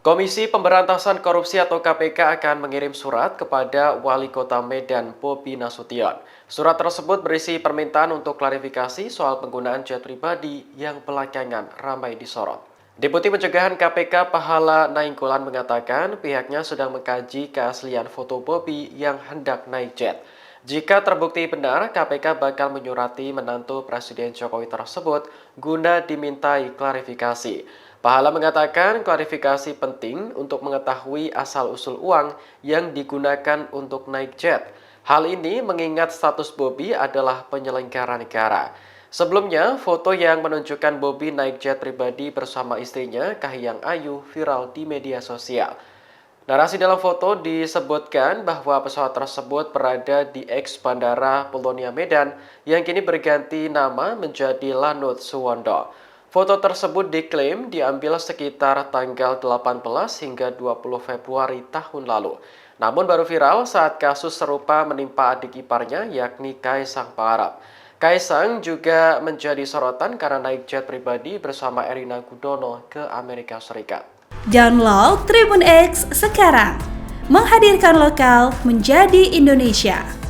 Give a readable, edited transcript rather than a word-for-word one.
Komisi Pemberantasan Korupsi atau KPK akan mengirim surat kepada Wali Kota Medan Bobi Nasution. Surat tersebut berisi permintaan untuk klarifikasi soal penggunaan jet pribadi yang belakangan ramai disorot. Deputi Pencegahan KPK Pahala Nainggolan mengatakan pihaknya sedang mengkaji keaslian foto Bobi yang hendak naik jet. Jika terbukti benar, KPK bakal menyurati menantu Presiden Jokowi tersebut guna dimintai klarifikasi. Pahala mengatakan klarifikasi penting untuk mengetahui asal-usul uang yang digunakan untuk naik jet. Hal ini mengingat status Bobi adalah penyelenggara negara. Sebelumnya, foto yang menunjukkan Bobi naik jet pribadi bersama istrinya, Kahiyang Ayu, viral di media sosial. Narasi dalam foto disebutkan bahwa pesawat tersebut berada di eks Bandara Polonia Medan yang kini berganti nama menjadi Lanut Suwondo. Foto tersebut diklaim diambil sekitar tanggal 18 hingga 20 Februari tahun lalu. Namun baru viral saat kasus serupa menimpa adik iparnya yakni Kaisang Pangarep. Kaisang juga menjadi sorotan karena naik jet pribadi bersama Erina Gudono ke Amerika Serikat. Download Tribun X sekarang, menghadirkan lokal menjadi Indonesia.